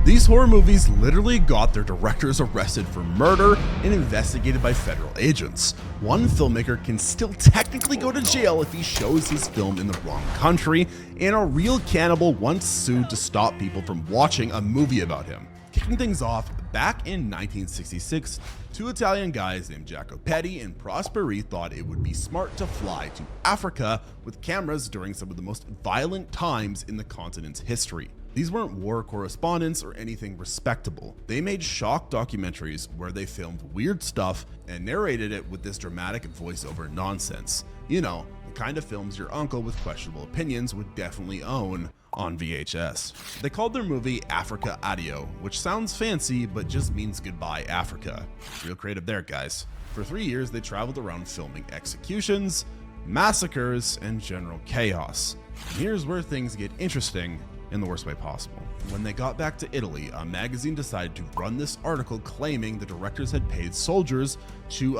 These horror movies literally got their directors arrested for murder and investigated by federal agents. One filmmaker can still technically go to jail if he shows his film in the wrong country, and a real cannibal once sued to stop people from watching a movie about him. Kicking things off, back in 1966, two Italian guys named Jacopetti and Prosperi thought it would be smart to fly to Africa with cameras during some of the most violent times in the continent's history. These weren't war correspondents or anything respectable. They made shock documentaries where they filmed weird stuff and narrated it with this dramatic voiceover nonsense. You know, the kind of films your uncle with questionable opinions would definitely own on VHS. They called their movie Africa Addio, which sounds fancy but just means goodbye Africa. Real creative there, guys. For 3 years, they traveled around filming executions, massacres, and general chaos. And here's where things get interesting in the worst way possible. When they got back to Italy, a magazine decided to run this article claiming the directors had paid soldiers to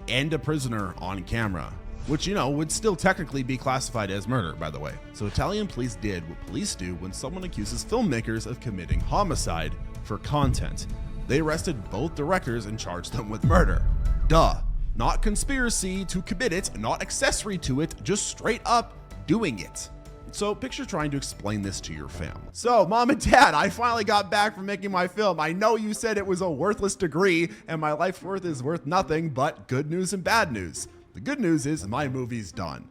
end a prisoner on camera, which, you know, would still technically be classified as murder, by the way. So Italian police did what police do when someone accuses filmmakers of committing homicide for content. They arrested both directors and charged them with murder. Duh. Not conspiracy to commit it, not accessory to it, just straight up doing it. So picture trying to explain this to your family. So mom and dad, I finally got back from making my film. I know you said it was a worthless degree and my life worth is worth nothing, but good news and bad news. The good news is my movie's done.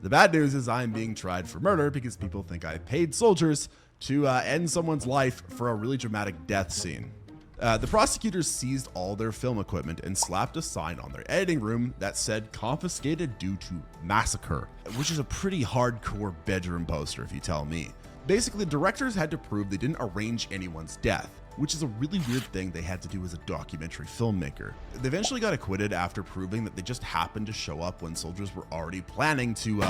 The bad news is I'm being tried for murder because people think I paid soldiers to end someone's life for a really dramatic death scene. The prosecutors seized all their film equipment and slapped a sign on their editing room that said confiscated due to massacre, which is a pretty hardcore bedroom poster if you tell me. Basically, the directors had to prove they didn't arrange anyone's death, which is a really weird thing they had to do as a documentary filmmaker. They eventually got acquitted after proving that they just happened to show up when soldiers were already planning to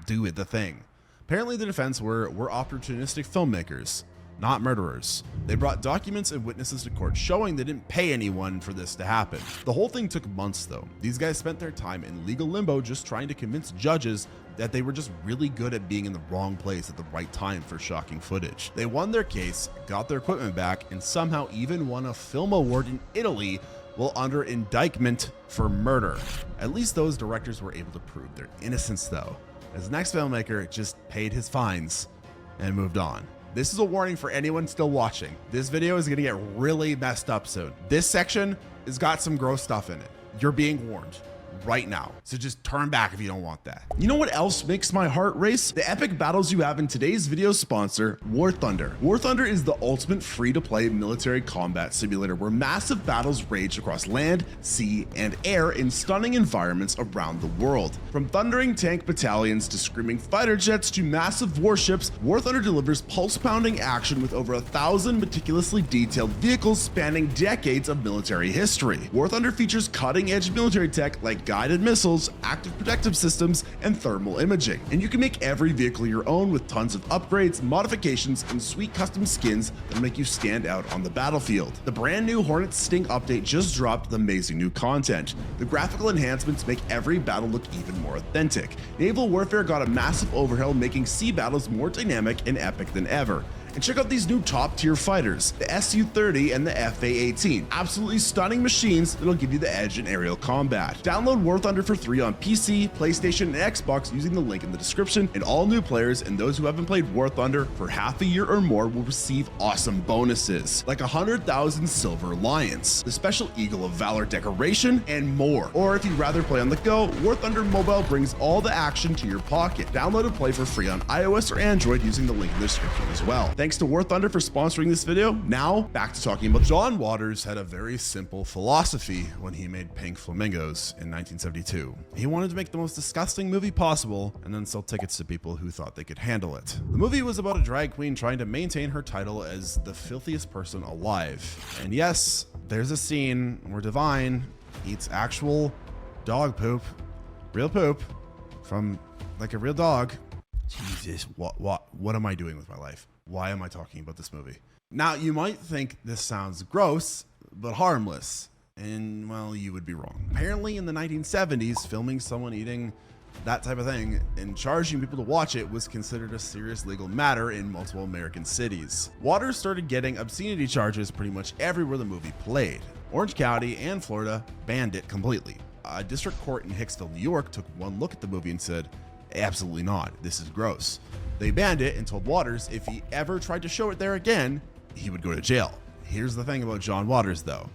do the thing. Apparently the defense were opportunistic filmmakers, not murderers. They brought documents and witnesses to court showing they didn't pay anyone for this to happen. The whole thing took months though. These guys spent their time in legal limbo just trying to convince judges that they were just really good at being in the wrong place at the right time for shocking footage. They won their case, got their equipment back, and somehow even won a film award in Italy while under indictment for murder. At least those directors were able to prove their innocence though, as the next filmmaker just paid his fines and moved on. This is a warning for anyone still watching. This video is gonna get really messed up soon. This section has got some gross stuff in it. You're being warned right now. So just turn back if you don't want that. You know what else makes my heart race? The epic battles you have in today's video sponsor, War Thunder. War Thunder is the ultimate free-to-play military combat simulator where massive battles rage across land, sea, and air in stunning environments around the world. From thundering tank battalions to screaming fighter jets to massive warships, War Thunder delivers pulse-pounding action with over 1,000 meticulously detailed vehicles spanning decades of military history. War Thunder features cutting-edge military tech like guided missiles, active protective systems, and thermal imaging. And you can make every vehicle your own with tons of upgrades, modifications, and sweet custom skins that make you stand out on the battlefield. The brand new Hornet Sting update just dropped with amazing new content. The graphical enhancements make every battle look even more authentic. Naval warfare got a massive overhaul, making sea battles more dynamic and epic than ever. And check out these new top-tier fighters, the Su-30 and the Fa-18. Absolutely stunning machines that'll give you the edge in aerial combat. Download War Thunder for free on PC, PlayStation, and Xbox using the link in the description, and all new players and those who haven't played War Thunder for half a year or more will receive awesome bonuses, like 100,000 Silver Lions, the Special Eagle of Valor decoration, and more. Or if you'd rather play on the go, War Thunder Mobile brings all the action to your pocket. Download and play for free on iOS or Android using the link in the description as well. Thanks to War Thunder for sponsoring this video. Now, back to talking about John Waters had a very simple philosophy when he made Pink Flamingos in 1972. He wanted to make the most disgusting movie possible and then sell tickets to people who thought they could handle it. The movie was about a drag queen trying to maintain her title as the filthiest person alive. And yes, there's a scene where Divine eats actual dog poop, real poop, from like a real dog. Jesus, what am I doing with my life? Why am I talking about this movie? Now, you might think this sounds gross, but harmless. And, well, you would be wrong. Apparently, in the 1970s, filming someone eating that type of thing, and charging people to watch it was considered a serious legal matter in multiple American cities. Waters started getting obscenity charges pretty much everywhere the movie played. Orange County and Florida banned it completely. A district court in Hicksville, New York took one look at the movie and said, absolutely not, this is gross. They banned it and told Waters if he ever tried to show it there again, he would go to jail. Here's the thing about John Waters though.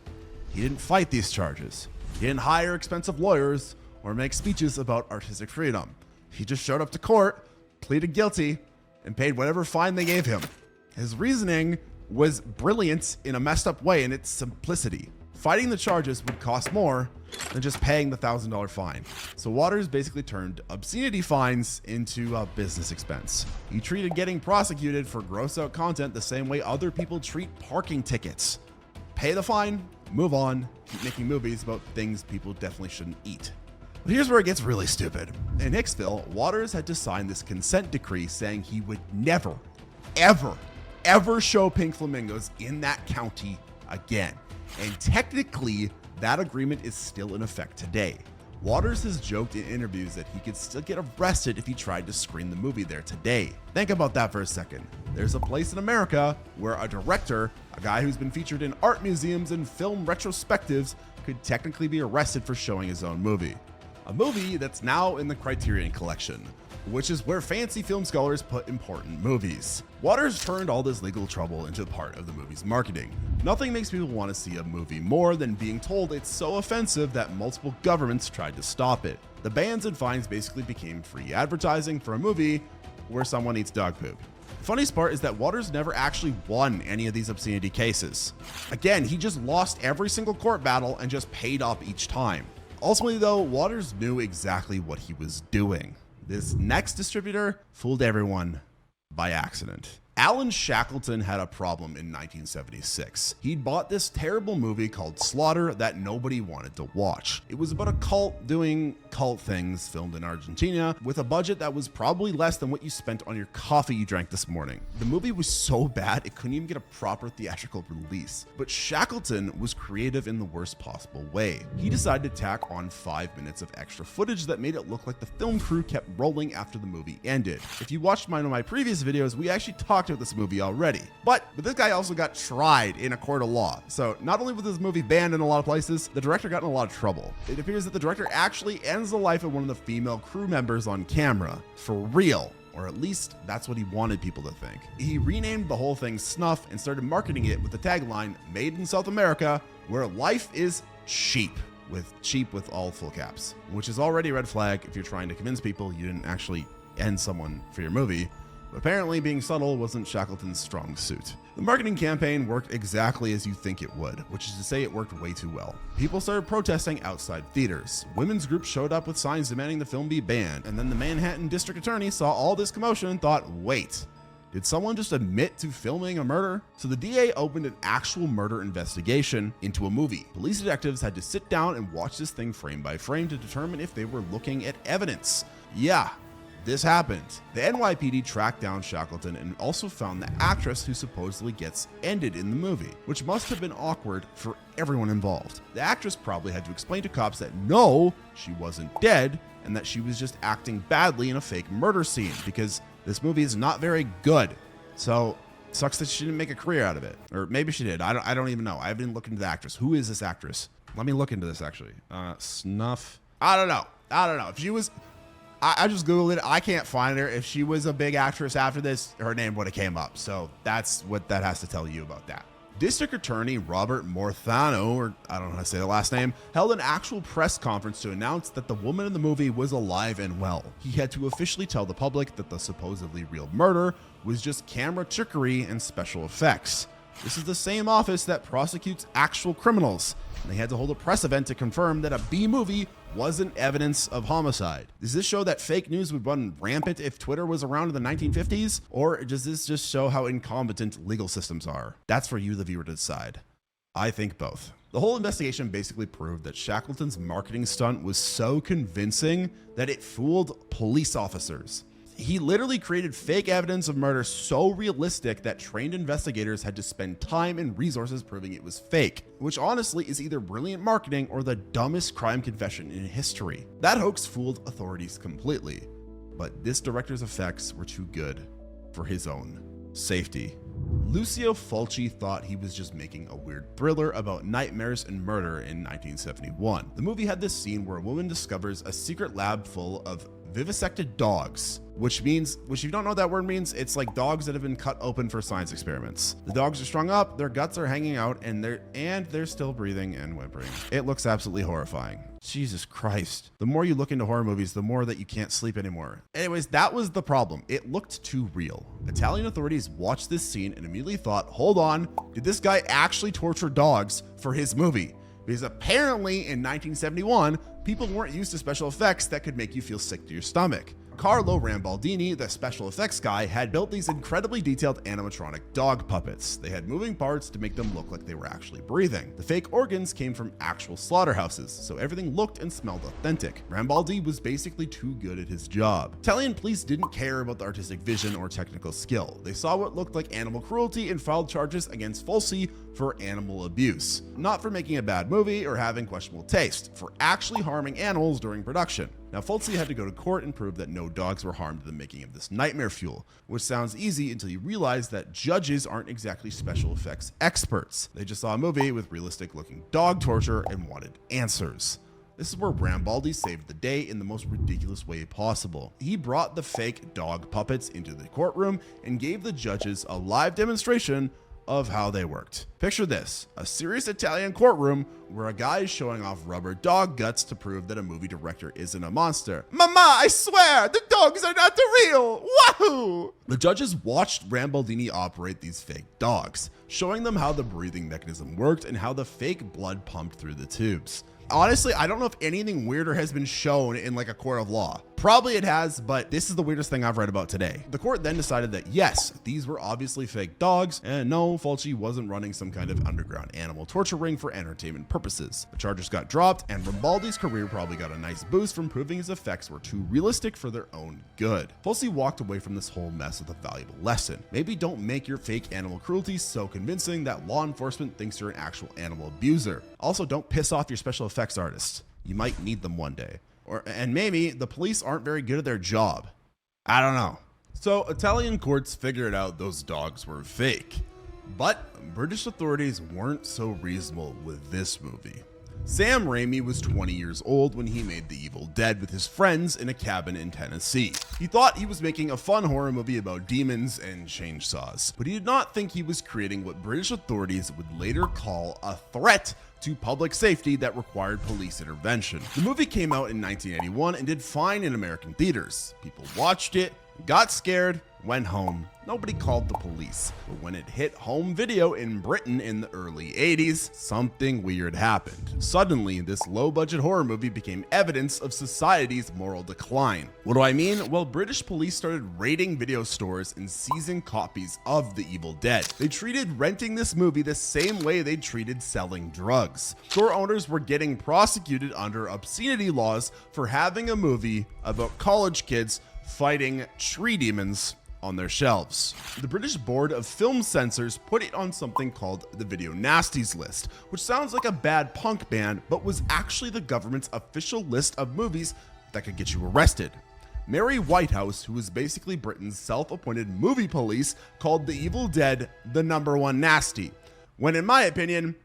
He didn't fight these charges. He didn't hire expensive lawyers or make speeches about artistic freedom. He just showed up to court, pleaded guilty, and paid whatever fine they gave him. His reasoning was brilliant in a messed up way in its simplicity. Fighting the charges would cost more than just paying the $1,000 fine. So Waters basically turned obscenity fines into a business expense. He treated getting prosecuted for gross out content the same way other people treat parking tickets. Pay the fine, move on, keep making movies about things people definitely shouldn't eat. But here's where it gets really stupid. In Hicksville, Waters had to sign this consent decree saying he would never, ever show pink flamingos in that county again. And technically, that agreement is still in effect today. Waters has joked in interviews that he could still get arrested if he tried to screen the movie there today. Think about that for a second. There's a place in America where a director, a guy who's been featured in art museums and film retrospectives, could technically be arrested for showing his own movie. A movie that's now in the Criterion Collection, which is where fancy film scholars put important movies. Waters turned all this legal trouble into part of the movie's marketing. Nothing makes people want to see a movie more than being told it's so offensive that multiple governments tried to stop it. The bans and fines basically became free advertising for a movie where someone eats dog poop. The funniest part is that Waters never actually won any of these obscenity cases. Again, he just lost every single court battle and just paid up each time. Ultimately though, Waters knew exactly what he was doing. This next distributor fooled everyone by accident. Alan Shackleton had a problem in 1976. He'd bought this terrible movie called Slaughter that nobody wanted to watch. It was about a cult doing cult things filmed in Argentina with a budget that was probably less than what you spent on your coffee you drank this morning. The movie was so bad it couldn't even get a proper theatrical release. But Shackleton was creative in the worst possible way. He decided to tack on 5 minutes of extra footage that made it look like the film crew kept rolling after the movie ended. If you watched one of my previous videos, we actually talked about this movie already. But this guy also got tried in a court of law. So not only was this movie banned in a lot of places, the director got in a lot of trouble. It appears that the director actually ends the life of one of the female crew members on camera. For real. Or at least that's what he wanted people to think. He renamed the whole thing Snuff and started marketing it with the tagline, "Made in South America, where life is cheap." With cheap with all full caps, which is already a red flag if you're trying to convince people you didn't actually end someone for your movie. But apparently being subtle wasn't Shackleton's strong suit. The marketing campaign worked exactly as you think it would, which is to say it worked way too well. People started protesting outside theaters. Women's groups showed up with signs demanding the film be banned, and then the Manhattan district attorney saw all this commotion and thought, wait, did someone just admit to filming a murder? So the DA opened an actual murder investigation into a movie. Police detectives had to sit down and watch this thing frame by frame to determine if they were looking at evidence. Yeah, this happened. The NYPD tracked down Shackleton and also found the actress who supposedly gets ended in the movie, which must have been awkward for everyone involved. The actress probably had to explain to cops that no, she wasn't dead, and that she was just acting badly in a fake murder scene because this movie is not very good. So sucks that she didn't make a career out of it. Or maybe she did. I don't even know. I haven't looked into the actress. Who is this actress? Let me look into this actually. Snuff. I don't know. If she was, I just Googled it. I can't find her. If she was a big actress after this, her name would have came up. So that's what that has to tell you about that. District Attorney Robert Morthano, or I don't know how to say the last name, held an actual press conference to announce that the woman in the movie was alive and well. He had to officially tell the public that the supposedly real murder was just camera trickery and special effects. This is the same office that prosecutes actual criminals, and they had to hold a press event to confirm that a B movie wasn't evidence of homicide. Does this show that fake news would run rampant if Twitter was around in the 1950s? Or does this just show how incompetent legal systems are? That's for you, the viewer, to decide. I think both. The whole investigation basically proved that Shackleton's marketing stunt was so convincing that it fooled police officers. He literally created fake evidence of murder so realistic that trained investigators had to spend time and resources proving it was fake, which honestly is either brilliant marketing or the dumbest crime confession in history. That hoax fooled authorities completely, but this director's effects were too good for his own safety. Lucio Fulci thought he was just making a weird thriller about nightmares and murder in 1971. The movie had this scene where a woman discovers a secret lab full of vivisected dogs, which if you don't know what that word means, it's like dogs that have been cut open for science experiments. The dogs are strung up, their guts are hanging out, and they're still breathing and whimpering. It looks absolutely horrifying. Jesus Christ. The more you look into horror movies, the more that you can't sleep anymore. Anyways, that was the problem. It looked too real. Italian authorities watched this scene and immediately thought, hold on, did this guy actually torture dogs for his movie? Because apparently in 1971, people weren't used to special effects that could make you feel sick to your stomach. Carlo Rambaldini, the special effects guy, had built these incredibly detailed animatronic dog puppets. They had moving parts to make them look like they were actually breathing. The fake organs came from actual slaughterhouses, so everything looked and smelled authentic. Rambaldi was basically too good at his job. Italian police didn't care about the artistic vision or technical skill. They saw what looked like animal cruelty and filed charges against Fulci for animal abuse. Not for making a bad movie or having questionable taste, for actually harming animals during production. Now, Fulci had to go to court and prove that no dogs were harmed in the making of this nightmare fuel, which sounds easy until you realize that judges aren't exactly special effects experts. They just saw a movie with realistic looking dog torture and wanted answers. This is where Rambaldi saved the day in the most ridiculous way possible. He brought the fake dog puppets into the courtroom and gave the judges a live demonstration of how they worked. Picture this, a serious Italian courtroom where a guy is showing off rubber dog guts to prove that a movie director isn't a monster. Mama, I swear, the dogs are not real, wahoo! The judges watched Rambaldini operate these fake dogs, showing them how the breathing mechanism worked and how the fake blood pumped through the tubes. Honestly, I don't know if anything weirder has been shown in like a court of law. Probably it has, but this is the weirdest thing I've read about today. The court then decided that yes, these were obviously fake dogs, and no, Fulci wasn't running some kind of underground animal torture ring for entertainment purposes. The charges got dropped, and Rambaldi's career probably got a nice boost from proving his effects were too realistic for their own good. Fulci walked away from this whole mess with a valuable lesson. Maybe don't make your fake animal cruelty so convincing that law enforcement thinks you're an actual animal abuser. Also, don't piss off your special effects artists. You might need them one day. And maybe the police aren't very good at their job. I don't know. So Italian courts figured out those dogs were fake. But British authorities weren't so reasonable with this movie. Sam Raimi was 20 years old when he made The Evil Dead with his friends in a cabin in Tennessee. He thought he was making a fun horror movie about demons and chainsaws, but he did not think he was creating what British authorities would later call a threat to public safety that required police intervention. The movie came out in 1981 and did fine in American theaters. People watched it, got scared, went home. Nobody called the police. But when it hit home video in Britain in the early 80s, something weird happened. Suddenly, this low-budget horror movie became evidence of society's moral decline. What do I mean? Well, British police started raiding video stores and seizing copies of The Evil Dead. They treated renting this movie the same way they treated selling drugs. Store owners were getting prosecuted under obscenity laws for having a movie about college kids fighting tree demons on their shelves. The British Board of Film Censors put it on something called the Video Nasties list, which sounds like a bad punk band, but was actually the government's official list of movies that could get you arrested. Mary Whitehouse, who was basically Britain's self-appointed movie police, called The Evil Dead the #1 nasty, when in my opinion,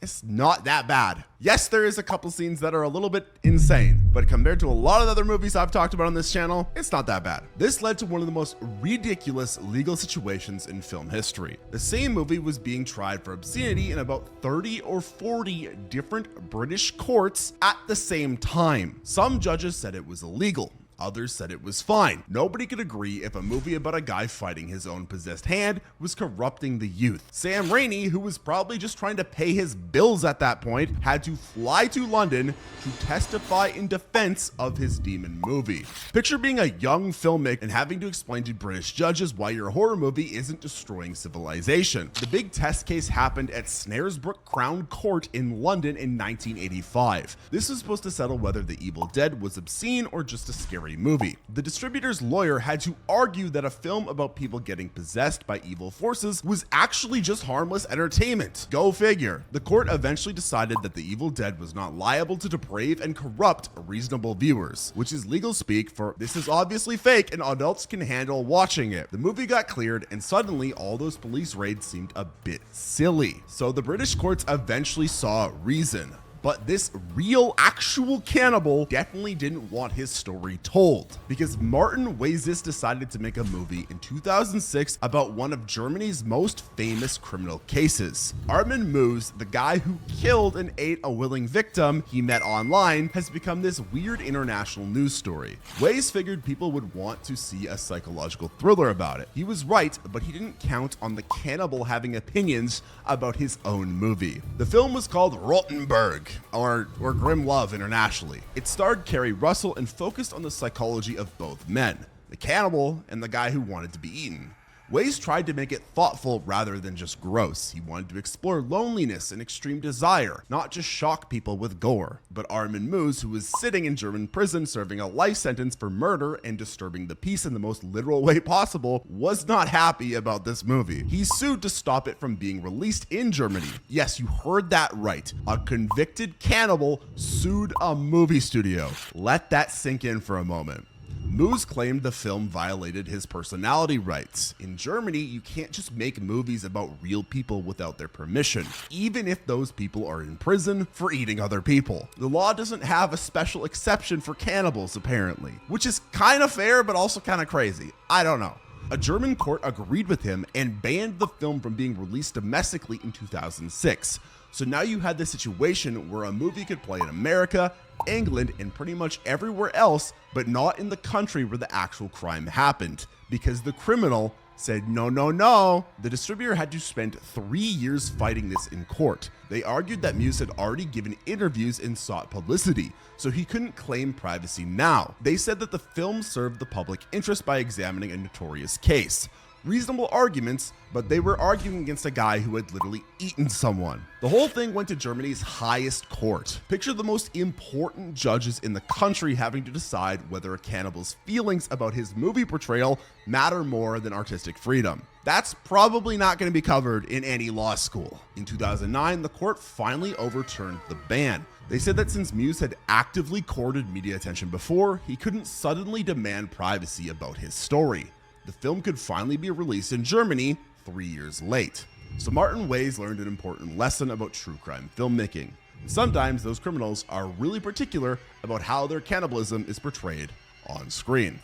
it's not that bad. Yes, there is a couple scenes that are a little bit insane, but compared to a lot of other movies I've talked about on this channel, it's not that bad. This led to one of the most ridiculous legal situations in film history. The same movie was being tried for obscenity in about 30 or 40 different British courts at the same time. Some judges said it was illegal. Others said it was fine. Nobody could agree if a movie about a guy fighting his own possessed hand was corrupting the youth. Sam Raimi, who was probably just trying to pay his bills at that point, had to fly to London to testify in defense of his demon movie. Picture being a young filmmaker and having to explain to British judges why your horror movie isn't destroying civilization. The big test case happened at Snaresbrook Crown Court in London in 1985. This was supposed to settle whether The Evil Dead was obscene or just a scary scary movie. The distributor's lawyer had to argue that a film about people getting possessed by evil forces was actually just harmless entertainment. Go figure. The court eventually decided that The Evil Dead was not liable to deprave and corrupt reasonable viewers, which is legal speak for this is obviously fake and adults can handle watching it. The movie got cleared and suddenly all those police raids seemed a bit silly. So the British courts eventually saw reason. But this real, actual cannibal definitely didn't want his story told, because Martin Weise decided to make a movie in 2006 about one of Germany's most famous criminal cases. Armin Moos, the guy who killed and ate a willing victim he met online, has become this weird international news story. Weise figured people would want to see a psychological thriller about it. He was right, but he didn't count on the cannibal having opinions about his own movie. The film was called Rohtenburg, or Grim Love internationally. It starred Kerry Russell and focused on the psychology of both men, the cannibal and the guy who wanted to be eaten. Weise tried to make it thoughtful rather than just gross. He wanted to explore loneliness and extreme desire, not just shock people with gore. But Armin Moos, who was sitting in German prison serving a life sentence for murder and disturbing the peace in the most literal way possible, was not happy about this movie. He sued to stop it from being released in Germany. Yes, you heard that right. A convicted cannibal sued a movie studio. Let that sink in for a moment. Moos claimed the film violated his personality rights. In Germany, you can't just make movies about real people without their permission, even if those people are in prison for eating other people. The law doesn't have a special exception for cannibals, apparently, which is kind of fair, but also kind of crazy. I don't know. A German court agreed with him and banned the film from being released domestically in 2006. So now you had this situation where a movie could play in America, England, and pretty much everywhere else, but not in the country where the actual crime happened, because the criminal said no, no, no. The distributor had to spend 3 years fighting this in court. They argued that Muse had already given interviews and sought publicity, so he couldn't claim privacy now. They said that the film served the public interest by examining a notorious case. Reasonable arguments, but they were arguing against a guy who had literally eaten someone. The whole thing went to Germany's highest court. Picture the most important judges in the country having to decide whether a cannibal's feelings about his movie portrayal matter more than artistic freedom. That's probably not going to be covered in any law school. In 2009, the court finally overturned the ban. They said that since Muse had actively courted media attention before, he couldn't suddenly demand privacy about his story. The film could finally be released in Germany 3 years late. So Martin Weise learned an important lesson about true crime filmmaking. Sometimes those criminals are really particular about how their cannibalism is portrayed on screen.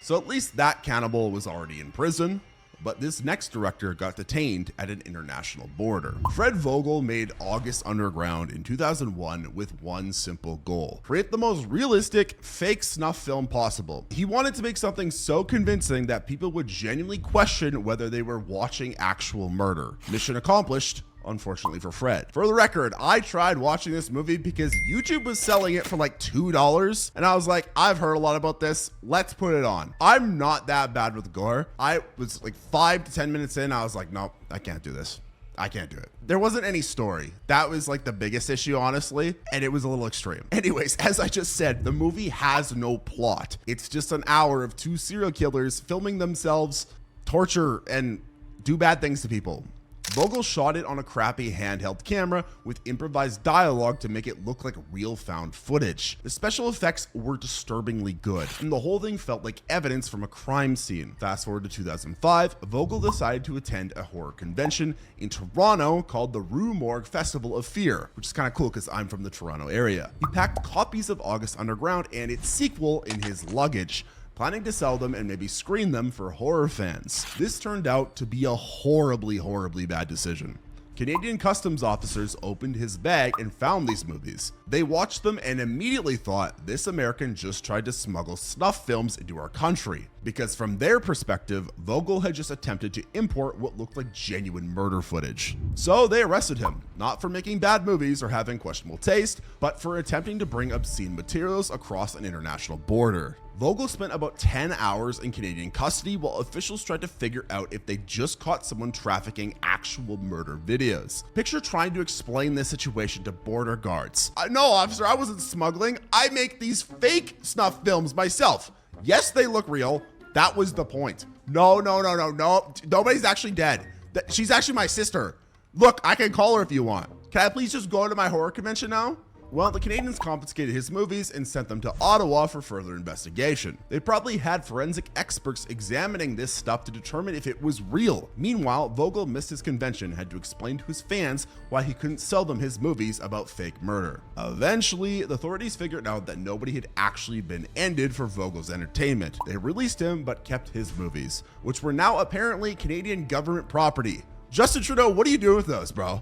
So at least that cannibal was already in prison, but this next director got detained at an international border. Fred Vogel made August Underground in 2001 with one simple goal: create the most realistic, fake snuff film possible. He wanted to make something so convincing that people would genuinely question whether they were watching actual murder. Mission accomplished. Unfortunately for Fred. For the record, I tried watching this movie because YouTube was selling it for like $2, and I was like, I've heard a lot about this, let's put it on. I'm not that bad with gore. I was like 5 to 10 minutes in, I was like, nope, I can't do this. I can't do it. There wasn't any story. That was like the biggest issue, honestly, and it was a little extreme. Anyways, as I just said, the movie has no plot. It's just an hour of 2 serial killers filming themselves torture and do bad things to people. Vogel shot it on a crappy handheld camera with improvised dialogue to make it look like real found footage. The special effects were disturbingly good, and the whole thing felt like evidence from a crime scene. Fast forward to 2005, Vogel decided to attend a horror convention in Toronto called the Rue Morgue Festival of Fear, which is kind of cool because I'm from the Toronto area. He packed copies of August Underground and its sequel in his luggage, planning to sell them and maybe screen them for horror fans. This turned out to be a horribly, horribly bad decision. Canadian customs officers opened his bag and found these movies. They watched them and immediately thought this American just tried to smuggle snuff films into our country, because from their perspective, Vogel had just attempted to import what looked like genuine murder footage. So they arrested him, not for making bad movies or having questionable taste, but for attempting to bring obscene materials across an international border. Vogel spent about 10 hours in Canadian custody while officials tried to figure out if they just caught someone trafficking actual murder videos. Picture trying to explain this situation to border guards. No, officer, I wasn't smuggling. I make these fake snuff films myself. Yes, they look real. That was the point. No. Nobody's actually dead. She's actually my sister. Look, I can call her if you want. Can I please just go to my horror convention now? Well, the Canadians confiscated his movies and sent them to Ottawa for further investigation. They probably had forensic experts examining this stuff to determine if it was real. Meanwhile, Vogel missed his convention and had to explain to his fans why he couldn't sell them his movies about fake murder. Eventually, the authorities figured out that nobody had actually been ended for Vogel's entertainment. They released him but kept his movies, which were now apparently Canadian government property. Justin Trudeau, what are you doing with those, bro?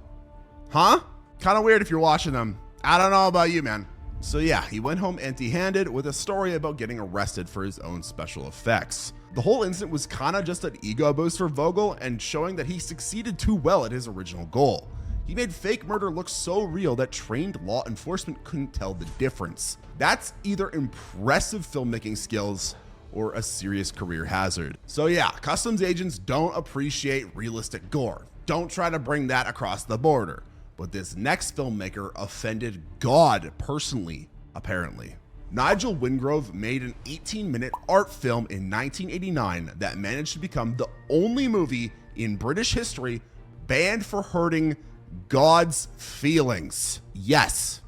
Huh? Kind of weird if you're watching them. I don't know about you, man. So yeah, he went home empty-handed with a story about getting arrested for his own special effects. The whole incident was kind of just an ego boost for Vogel and showing that he succeeded too well at his original goal. He made fake murder look so real that trained law enforcement couldn't tell the difference. That's either impressive filmmaking skills or a serious career hazard. So yeah, customs agents don't appreciate realistic gore. Don't try to bring that across the border. But this next filmmaker offended God personally, apparently. Nigel Wingrove made an 18-minute art film in 1989 that managed to become the only movie in British history banned for hurting God's feelings. Yes,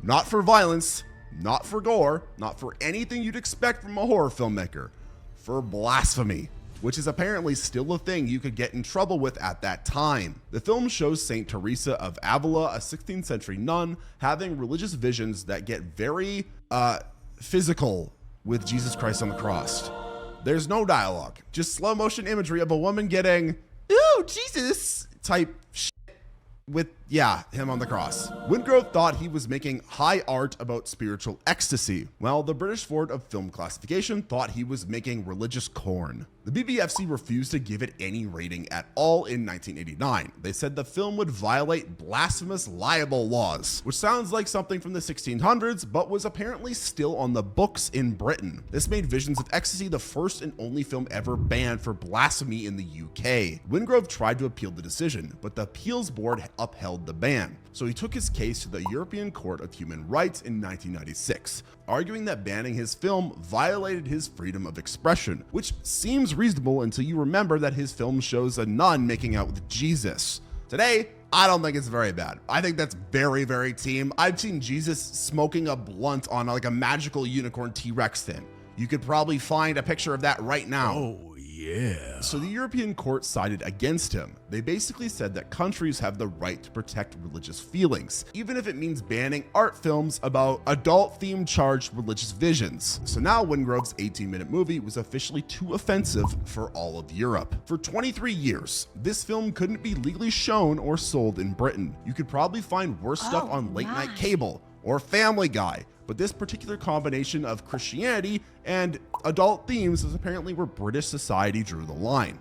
not for violence, not for gore, not for anything you'd expect from a horror filmmaker, for blasphemy, which is apparently still a thing you could get in trouble with at that time. The film shows Saint Teresa of Avila, a 16th century nun, having religious visions that get very physical with Jesus Christ on the cross. There's no dialogue, just slow motion imagery of a woman getting, ooh, Jesus type shit with, yeah, him on the cross. Wingrove thought he was making high art about spiritual ecstasy, while the British Board of Film Classification thought he was making religious corn. The BBFC refused to give it any rating at all in 1989. They said the film would violate blasphemous libel laws, which sounds like something from the 1600s, but was apparently still on the books in Britain. This made Visions of Ecstasy the first and only film ever banned for blasphemy in the UK. Wingrove tried to appeal the decision, but the appeals board upheld the ban. So he took his case to the European Court of Human Rights in 1996, arguing that banning his film violated his freedom of expression, which seems reasonable until you remember that his film shows a nun making out with Jesus. Today, I don't think it's very bad. I think that's very, very tame. I've seen Jesus smoking a blunt on like a magical unicorn T-Rex thing. You could probably find a picture of that right now. Oh, yeah. So the European court sided against him. They basically said that countries have the right to protect religious feelings, even if it means banning art films about adult-themed charged religious visions. So now Wingrove's 18-minute movie was officially too offensive for all of Europe. For 23 years, this film couldn't be legally shown or sold in Britain. You could probably find worse stuff on late-night cable or Family Guy, but this particular combination of Christianity and adult themes is apparently where British society drew the line.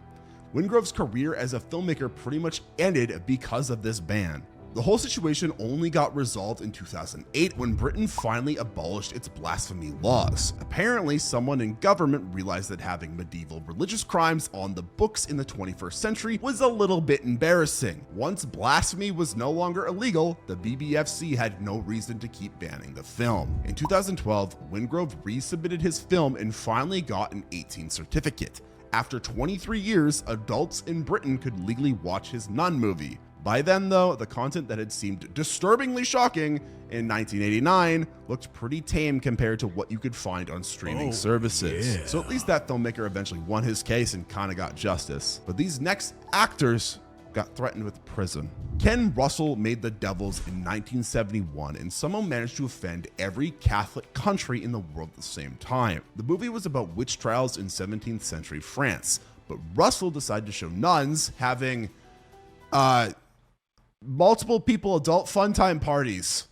Wingrove's career as a filmmaker pretty much ended because of this ban. The whole situation only got resolved in 2008 when Britain finally abolished its blasphemy laws. Apparently, someone in government realized that having medieval religious crimes on the books in the 21st century was a little bit embarrassing. Once blasphemy was no longer illegal, the BBFC had no reason to keep banning the film. In 2012, Wingrove resubmitted his film and finally got an 18 certificate. After 23 years, adults in Britain could legally watch his nun movie. By then, though, the content that had seemed disturbingly shocking in 1989 looked pretty tame compared to what you could find on streaming services. Yeah. So at least that filmmaker eventually won his case and kind of got justice. But these next actors got threatened with prison. Ken Russell made The Devils in 1971 and somehow managed to offend every Catholic country in the world at the same time. The movie was about witch trials in 17th century France, but Russell decided to show nuns having multiple people adult fun time parties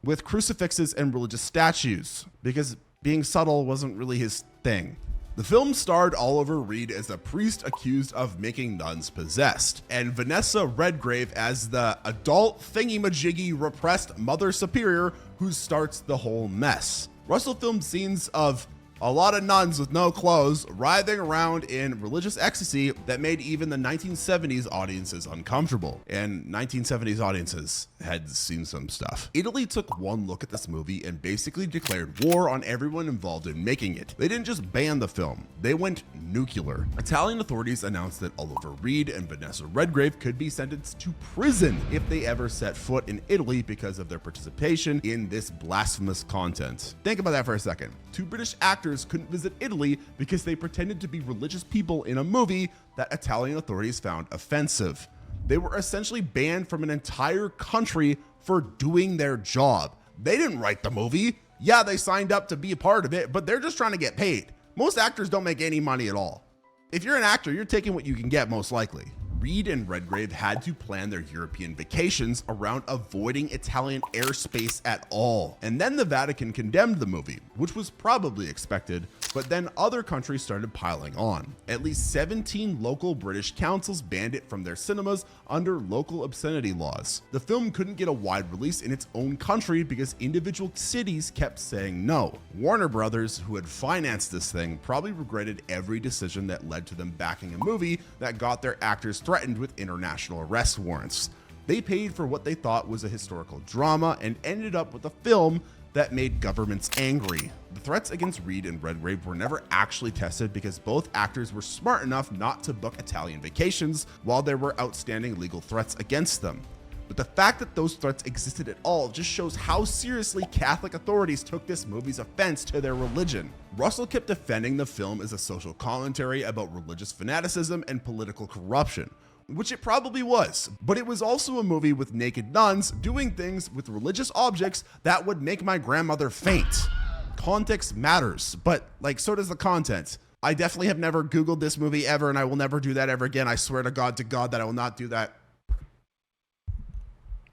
with crucifixes and religious statues because being subtle wasn't really his thing. The film starred Oliver Reed as a priest accused of making nuns possessed, and Vanessa Redgrave as the adult thingy-majiggy repressed Mother Superior who starts the whole mess. Russell filmed scenes of a lot of nuns with no clothes writhing around in religious ecstasy that made even the 1970s audiences uncomfortable. And 1970s audiences had seen some stuff. Italy took one look at this movie and basically declared war on everyone involved in making it. They didn't just ban the film, they went nuclear. Italian authorities announced that Oliver Reed and Vanessa Redgrave could be sentenced to prison if they ever set foot in Italy because of their participation in this blasphemous content. Think about that for a second. Two British actors couldn't visit Italy because they pretended to be religious people in a movie that Italian authorities found offensive. They were essentially banned from an entire country for doing their job. They didn't write the movie. Yeah, they signed up to be a part of it, but they're just trying to get paid. Most actors don't make any money at all. If you're an actor, you're taking what you can get, most likely. Reed and Redgrave had to plan their European vacations around avoiding Italian airspace at all. And then the Vatican condemned the movie, which was probably expected, but then other countries started piling on. At least 17 local British councils banned it from their cinemas under local obscenity laws. The film couldn't get a wide release in its own country because individual cities kept saying no. Warner Brothers, who had financed this thing, probably regretted every decision that led to them backing a movie that got their actors threatened with international arrest warrants. They paid for what they thought was a historical drama and ended up with a film that made governments angry. The threats against Reed and Redgrave were never actually tested because both actors were smart enough not to book Italian vacations while there were outstanding legal threats against them. But the fact that those threats existed at all just shows how seriously Catholic authorities took this movie's offense to their religion. Russell kept defending the film as a social commentary about religious fanaticism and political corruption, which it probably was, but it was also a movie with naked nuns doing things with religious objects that would make my grandmother faint. Context matters, but so does the content. I definitely have never Googled this movie ever, and I will never do that ever again. I swear to God that I will not do that.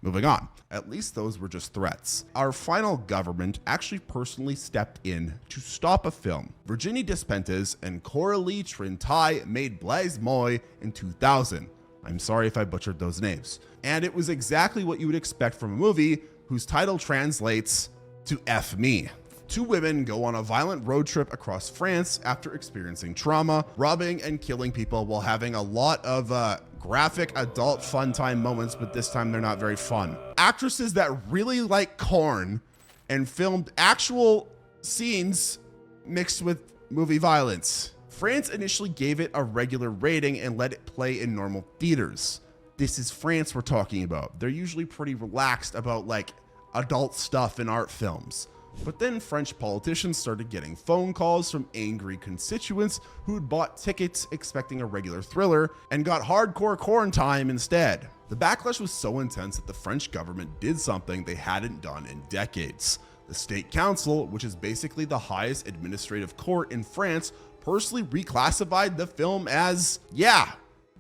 Moving on. At least those were just threats. Our final government actually personally stepped in to stop a film. Virginie Despentes and Coralie Trintignant made Baise-moi in 2000. I'm sorry if I butchered those names. And it was exactly what you would expect from a movie whose title translates to F me. Two women go on a violent road trip across France after experiencing trauma, robbing and killing people while having a lot of graphic adult fun time moments, but this time they're not very fun. Actresses that really like corn and filmed actual scenes mixed with movie violence. France initially gave it a regular rating and let it play in normal theaters. This is France we're talking about. They're usually pretty relaxed about adult stuff in art films. But then French politicians started getting phone calls from angry constituents who'd bought tickets expecting a regular thriller and got hardcore corn time instead. The backlash was so intense that the French government did something they hadn't done in decades. The State Council, which is basically the highest administrative court in France, personally reclassified the film as,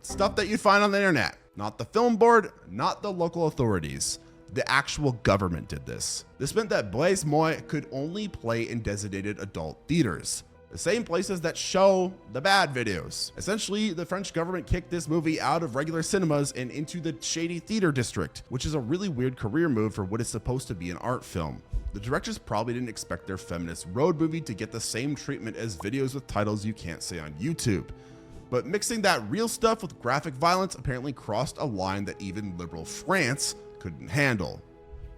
stuff that you'd find on the internet. Not the film board, not the local authorities. The actual government did this. This meant that Baise-moi could only play in designated adult theaters, the same places that show the bad videos. Essentially, the French government kicked this movie out of regular cinemas and into the shady theater district, which is a really weird career move for what is supposed to be an art film. The directors probably didn't expect their feminist road movie to get the same treatment as videos with titles you can't say on YouTube. But mixing that real stuff with graphic violence apparently crossed a line that even liberal France couldn't handle.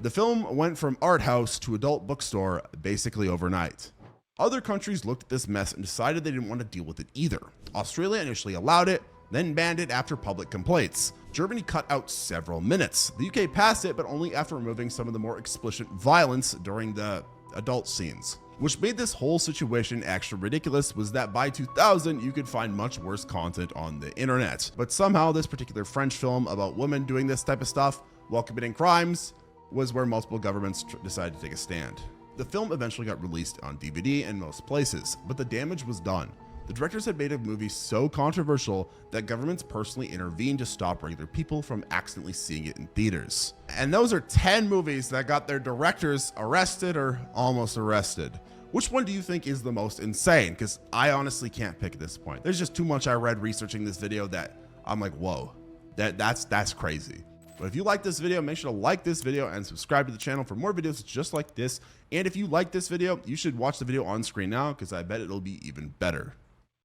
The film went from art house to adult bookstore basically overnight. Other countries looked at this mess and decided they didn't want to deal with it either. Australia initially allowed it, then banned it after public complaints. Germany cut out several minutes. The UK passed it, but only after removing some of the more explicit violence during the adult scenes. Which made this whole situation extra ridiculous was that by 2000, you could find much worse content on the internet. But somehow this particular French film about women doing this type of stuff while committing crimes was where multiple governments decided to take a stand. The film eventually got released on DVD in most places, but the damage was done. The directors had made a movie so controversial that governments personally intervened to stop regular people from accidentally seeing it in theaters. And those are 10 movies that got their directors arrested or almost arrested. Which one do you think is the most insane? Because I honestly can't pick at this point. There's just too much I read researching this video that I'm like, whoa, that's crazy. But if you like this video, make sure to like this video and subscribe to the channel for more videos just like this. And if you like this video, you should watch the video on screen now because I bet it'll be even better.